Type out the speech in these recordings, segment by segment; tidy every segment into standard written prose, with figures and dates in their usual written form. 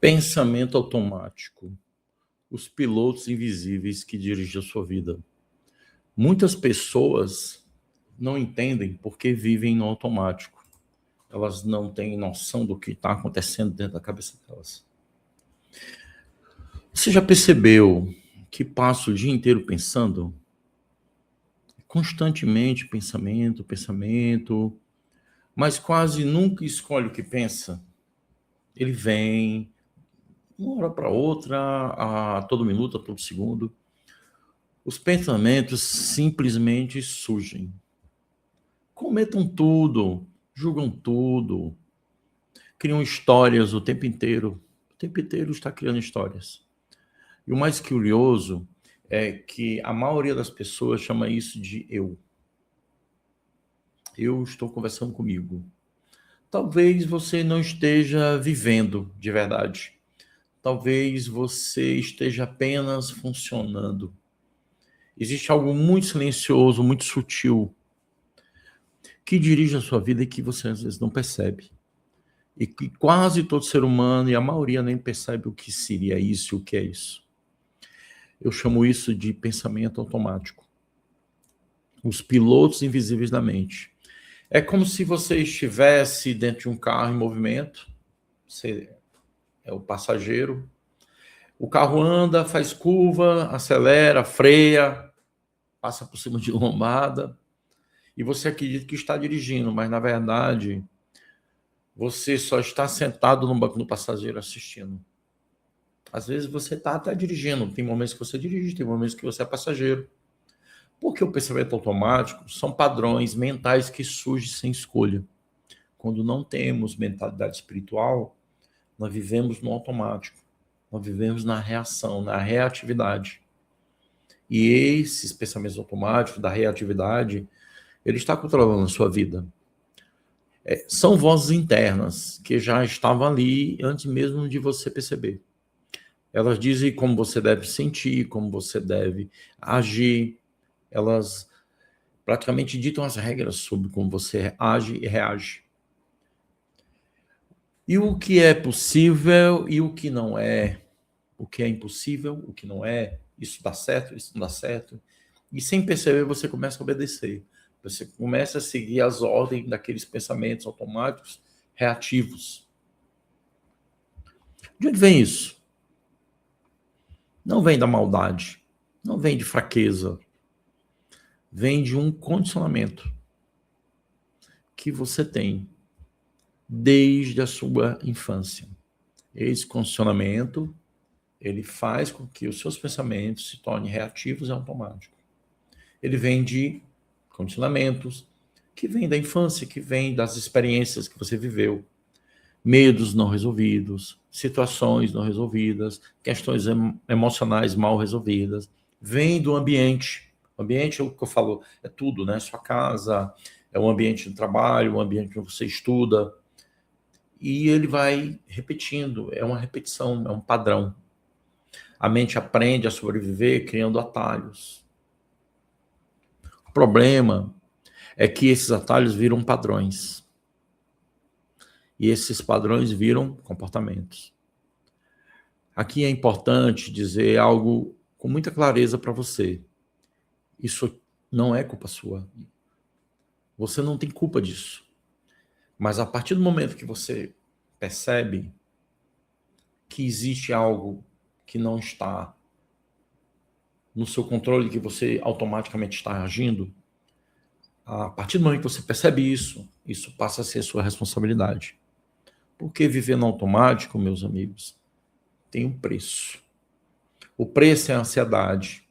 Pensamento automático. Os pilotos invisíveis que dirigem a sua vida. Muitas pessoas não entendem porque vivem no automático. Elas não têm noção do que está acontecendo dentro da cabeça delas. Você já percebeu que passa o dia inteiro pensando? Constantemente pensamento, mas quase nunca escolhe o que pensa. Ele vem, uma hora para outra, a todo minuto, a todo segundo. Os pensamentos simplesmente surgem. Comentam tudo, julgam tudo, criam histórias o tempo inteiro. O tempo inteiro está criando histórias. E o mais curioso é que a maioria das pessoas chama isso de eu. Eu estou conversando comigo. Talvez você não esteja vivendo de verdade. Talvez você esteja apenas funcionando. Existe algo muito silencioso, muito sutil, que dirige a sua vida e que você às vezes não percebe. E que quase todo ser humano, e a maioria nem percebe o que seria isso e o que é isso. Eu chamo isso de pensamento automático. Os pilotos invisíveis da mente. É como se você estivesse dentro de um carro em movimento, você é o passageiro, o carro anda, faz curva, acelera, freia, passa por cima de lombada, e você acredita que está dirigindo, mas na verdade você só está sentado no banco do passageiro assistindo. Às vezes você está até dirigindo, tem momentos que você dirige, tem momentos que você é passageiro. Porque o pensamento automático são padrões mentais que surgem sem escolha. Quando não temos mentalidade espiritual, nós vivemos no automático. Nós vivemos na reação, na reatividade. E esses pensamentos automáticos, da reatividade, ele está controlando a sua vida. São vozes internas que já estavam ali antes mesmo de você perceber. Elas dizem como você deve sentir, como você deve agir. Elas praticamente ditam as regras sobre como você age e reage. E o que é possível e o que não é. O que é impossível, o que não é. Isso dá certo, isso não dá certo. E sem perceber, você começa a obedecer. Você começa a seguir as ordens daqueles pensamentos automáticos reativos. De onde vem isso? Não vem da maldade. Não vem de fraqueza. Vem de um condicionamento que você tem desde a sua infância. Esse condicionamento, ele faz com que os seus pensamentos se tornem reativos e automáticos. Ele vem de condicionamentos que vêm da infância, que vêm das experiências que você viveu. Medos não resolvidos, situações não resolvidas, questões emocionais mal resolvidas. Vem do ambiente. O ambiente é o que eu falo, é tudo, né? Sua casa, é o ambiente de trabalho, o ambiente onde você estuda. E ele vai repetindo, é uma repetição, é um padrão. A mente aprende a sobreviver criando atalhos. O problema é que esses atalhos viram padrões. E esses padrões viram comportamentos. Aqui é importante dizer algo com muita clareza para você. Isso não é culpa sua. Você não tem culpa disso. Mas a partir do momento que você percebe que existe algo que não está no seu controle, que você automaticamente está agindo, a partir do momento que você percebe isso, isso passa a ser sua responsabilidade. Porque viver no automático, meus amigos, tem um preço. O preço é a ansiedade,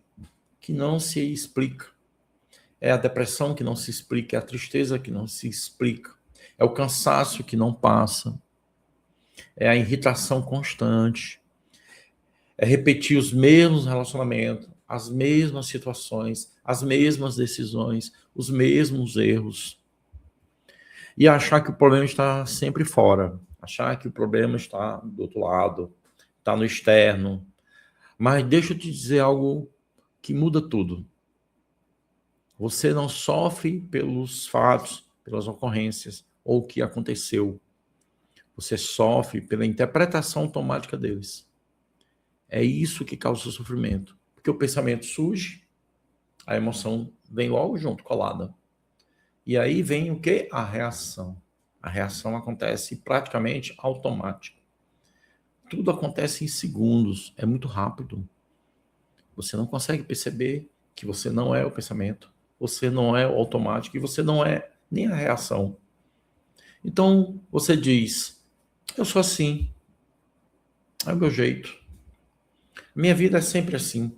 que não se explica. É a depressão que não se explica, é a tristeza que não se explica. É o cansaço que não passa. É a irritação constante. É repetir os mesmos relacionamentos, as mesmas situações, as mesmas decisões, os mesmos erros. E achar que o problema está sempre fora. Achar que o problema está do outro lado, está no externo. Mas deixa eu te dizer algo que muda tudo. Você não sofre pelos fatos, pelas ocorrências, ou o que aconteceu. Você sofre pela interpretação automática deles. É isso que causa o sofrimento. Porque o pensamento surge, a emoção vem logo junto, colada. E aí vem o quê? A reação. A reação acontece praticamente automática. Tudo acontece em segundos, é muito rápido. Você não consegue perceber que você não é o pensamento, você não é o automático e você não é nem a reação. Então, você diz, eu sou assim, é o meu jeito. Minha vida é sempre assim.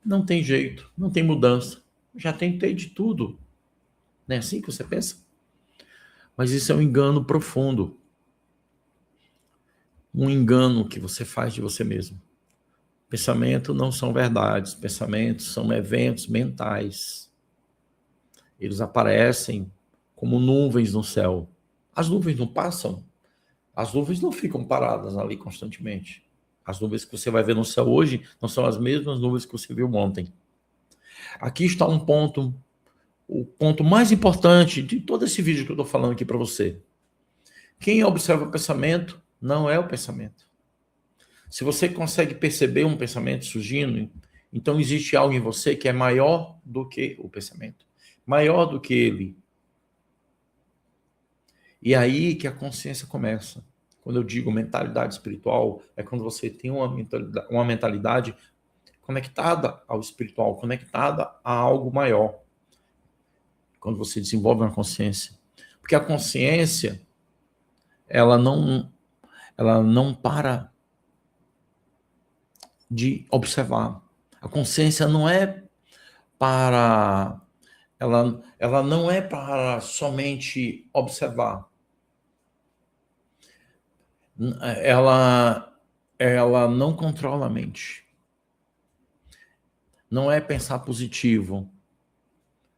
Não tem jeito, não tem mudança. Já tentei de tudo. Não é assim que você pensa? Mas isso é um engano profundo. Um engano que você faz de você mesmo. Pensamentos não são verdades, pensamentos são eventos mentais. Eles aparecem como nuvens no céu. As nuvens não passam, as nuvens não ficam paradas ali constantemente. As nuvens que você vai ver no céu hoje não são as mesmas nuvens que você viu ontem. Aqui está um ponto, o ponto mais importante de todo esse vídeo que eu estou falando aqui para você. Quem observa o pensamento não é o pensamento. Se você consegue perceber um pensamento surgindo, então existe algo em você que é maior do que o pensamento, maior do que ele. E aí que a consciência começa. Quando eu digo mentalidade espiritual, é quando você tem uma mentalidade conectada ao espiritual, conectada a algo maior. Quando você desenvolve uma consciência. Porque a consciência, ela não para de observar. A consciência não é para... Ela não é para somente observar. Ela não controla a mente. Não é pensar positivo.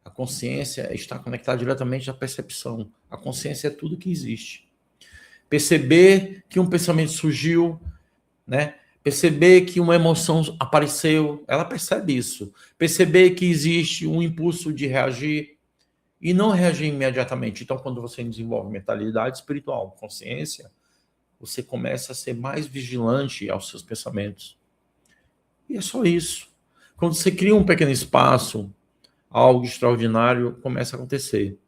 A consciência está conectada diretamente à percepção. A consciência é tudo que existe. Perceber que um pensamento surgiu, né? Perceber que uma emoção apareceu, ela percebe isso. Perceber que existe um impulso de reagir e não reagir imediatamente. Então, quando você desenvolve mentalidade espiritual, consciência, você começa a ser mais vigilante aos seus pensamentos. E é só isso. Quando você cria um pequeno espaço, algo extraordinário começa a acontecer.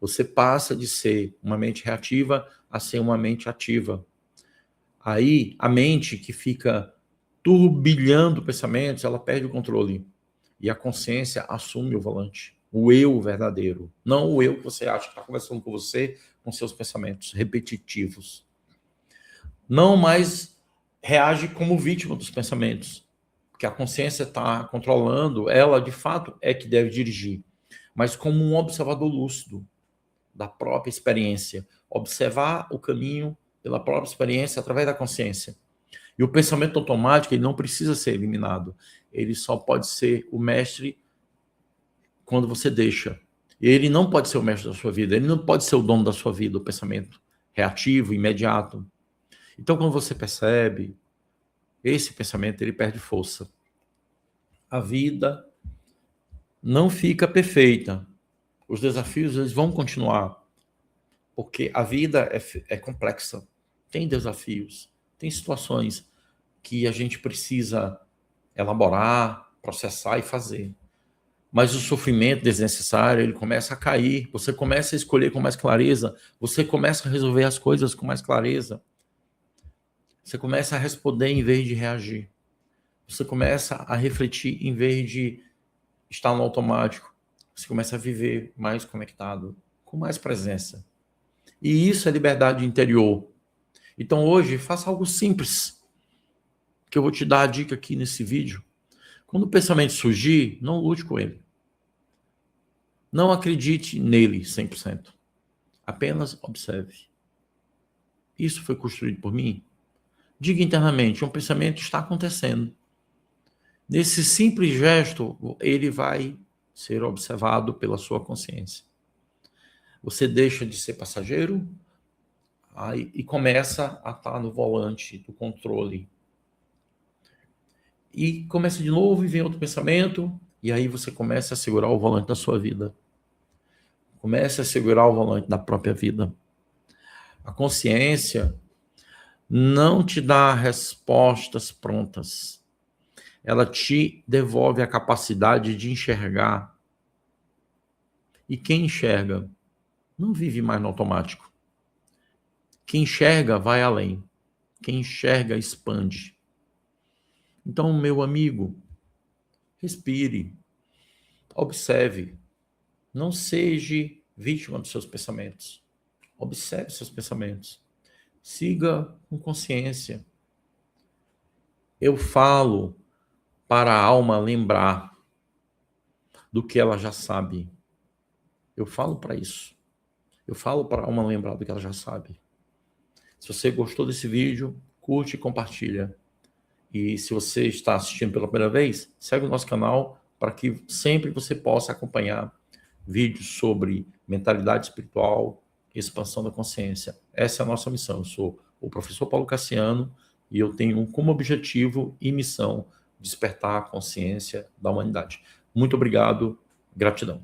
Você passa de ser uma mente reativa a ser uma mente ativa. Aí, a mente que fica turbilhando pensamentos, ela perde o controle. E a consciência assume o volante. O eu verdadeiro. Não o eu que você acha que está conversando com você, com seus pensamentos repetitivos. Não mais reage como vítima dos pensamentos. Porque a consciência está controlando, ela de fato é que deve dirigir. Mas como um observador lúcido da própria experiência. Observar o caminho pela própria experiência através da consciência. E o pensamento automático, ele não precisa ser eliminado. Ele só pode ser o mestre quando você deixa. Ele não pode ser o mestre da sua vida. Ele não pode ser o dono da sua vida, o pensamento reativo, imediato. Então, quando você percebe, esse pensamento, ele perde força. A vida não fica perfeita. Os desafios, eles vão continuar. Porque a vida é complexa. Tem desafios, tem situações que a gente precisa elaborar, processar e fazer. Mas o sofrimento desnecessário, ele começa a cair, você começa a escolher com mais clareza, você começa a resolver as coisas com mais clareza, você começa a responder em vez de reagir, você começa a refletir em vez de estar no automático, você começa a viver mais conectado, com mais presença. E isso é liberdade interior. Então hoje, faça algo simples, que eu vou te dar a dica aqui nesse vídeo. Quando o pensamento surgir, não lute com ele. Não acredite nele 100%. Apenas observe. Isso foi construído por mim? Diga internamente, um pensamento está acontecendo. Nesse simples gesto, ele vai ser observado pela sua consciência. Você deixa de ser passageiro e começa a estar no volante do controle. E começa de novo e vem outro pensamento, e aí você começa a segurar o volante da sua vida. Começa a segurar o volante da própria vida. A consciência não te dá respostas prontas. Ela te devolve a capacidade de enxergar. E quem enxerga não vive mais no automático. Quem enxerga vai além. Quem enxerga expande. Então, meu amigo, respire, observe. Não seja vítima dos seus pensamentos. Observe seus pensamentos. Siga com consciência. Eu falo para a alma lembrar do que ela já sabe. Eu falo para isso. Eu falo para a alma lembrar do que ela já sabe. Se você gostou desse vídeo, curte e compartilha. E se você está assistindo pela primeira vez, segue o nosso canal para que sempre você possa acompanhar vídeos sobre mentalidade espiritual e expansão da consciência. Essa é a nossa missão. Eu sou o professor Paulo Cassiano e eu tenho como objetivo e missão despertar a consciência da humanidade. Muito obrigado, gratidão.